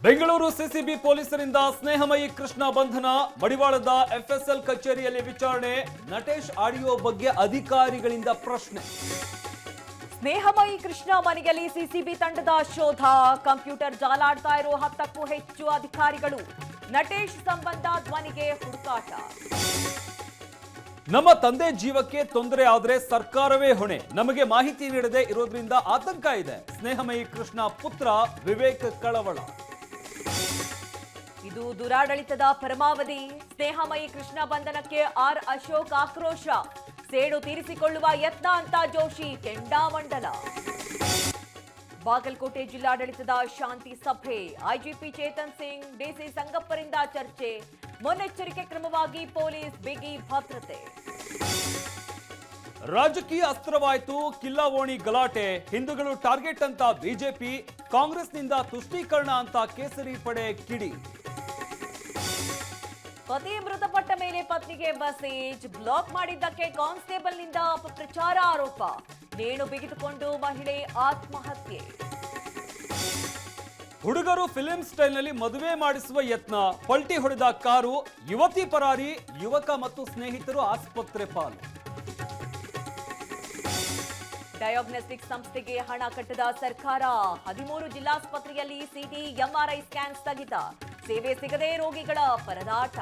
Bengaluru CCB ಪೊಲೀಸರಿಂದ ಸ್ನೇಹಮಯಿ ಕೃಷ್ಣ ಬಂಧನ, ಮಡಿವಾಳದ FSL ಕಚೇರಿಯಲ್ಲಿ ವಿಚಾರಣೆ, ನಟೇಶ್ ಆಡಿಯೋ ಬಗ್ಗೆ ಅಧಿಕಾರಿಗಳಿಂದ ಪ್ರಶ್ನೆ. ಸ್ನೇಹಮಯಿ ಕೃಷ್ಣ ಮನೆಯಲ್ಲಿ ಸಿಸಿಬಿ ತಂಡದ ಶೋಧ, ಕಂಪ್ಯೂಟರ್ ಜಾಲಾಡ್ತಾ ಇರೋ 10ಕ್ಕೂ ಹೆಚ್ಚು ಅಧಿಕಾರಿಗಳು, ನಟೇಶ್ ಸಂಬಂಧ ಧ್ವನಿಗೆ ಹುಡುಕಾಟ. ನಮ್ಮ ತಂದೆ ಜೀವಕ್ಕೆ ತೊಂದರೆ ಆದರೆ ಸರ್ಕಾರವೇ ಹೊಣೆ, ನಮಗೆ ಮಾಹಿತಿ ನೀಡದೆ ಇರೋದ್ರಿಂದ ಆತಂಕ ಇದೆ. ಸ್ನೇಹಮಯಿ ಕೃಷ್ಣ ಪುತ್ರ ವಿವೇಕ್ ಕಳವಳ. ಇದು ದುರಾಡಳಿತದ ಪರಮಾವಧಿ. ಸ್ನೇಹಮಯಿ ಕೃಷ್ಣ ಬಂಧನಕ್ಕೆ ಆರ್ ಅಶೋಕ್ ಆಕ್ರೋಶ, ಸೇಡು ತೀರಿಸಿಕೊಳ್ಳುವ ಯತ್ನ ಅಂತ ಜೋಶಿ ಕೆಂಡಾಮಂಡಲ. ಬಾಗಲಕೋಟೆ ಜಿಲ್ಲಾಡಳಿತದ ಶಾಂತಿ ಸಭೆ, ಐಜಿಪಿ ಚೇತನ್ ಸಿಂಗ್, ಡಿಸಿ ಸಂಗಪ್ಪರಿಂದ ಚರ್ಚೆ, ಮುನ್ನೆಚ್ಚರಿಕೆ ಕ್ರಮವಾಗಿ ಪೊಲೀಸ್ ಬಿಗಿ ಭದ್ರತೆ. ರಾಜಕೀಯ ಅಸ್ತ್ರವಾಯಿತು ಕಿಲ್ಲಾವೋಣಿ ಗಲಾಟೆ, ಹಿಂದೂಗಳು ಟಾರ್ಗೆಟ್ ಅಂತ ಬಿಜೆಪಿ, ಕಾಂಗ್ರೆಸ್ನಿಂದ ತುಷ್ಟೀಕರಣ ಅಂತ ಕೇಸರಿ ಪಡೆ ಕಿಡಿ. ಪತಿ ಮೃತಪಟ್ಟ ಮೇಲೆ ಪತ್ನಿಗೆ ಮೆಸೇಜ್, ಬ್ಲಾಕ್ ಮಾಡಿದ್ದಕ್ಕೆ ಕಾನ್ಸ್ಟೇಬಲ್ನಿಂದ ಅಪಪ್ರಚಾರ ಆರೋಪ, ನೇಣು ಬಿಗಿದುಕೊಂಡು ಮಹಿಳೆ ಆತ್ಮಹತ್ಯೆ. ಹುಡುಗರು ಫಿಲ್ಮ್ ಸ್ಟೈಲ್ನಲ್ಲಿ ಮದುವೆ ಮಾಡಿಸುವ ಯತ್ನ, ಪಲ್ಟಿ ಹೊಡೆದ ಕಾರು, ಯುವತಿ ಪರಾರಿ, ಯುವಕ ಮತ್ತು ಸ್ನೇಹಿತರು ಆಸ್ಪತ್ರೆ ಪಾಲು. ಡಯಾಗ್ನೋಸ್ಟಿಕ್ ಸಂಸ್ಥೆಗೆ ಹಣ ಕಟ್ಟದ ಸರ್ಕಾರ, 13 ಜಿಲ್ಲಾಸ್ಪತ್ರೆಯಲ್ಲಿ ಸಿಟಿ ಎಂಆರ್ಐ ಸ್ಕ್ಯಾನ್ ಸ್ಥಗಿತ, ಸೇವೆ ಸಿಗದೆ ರೋಗಿಗಳ ಪರದಾಟ.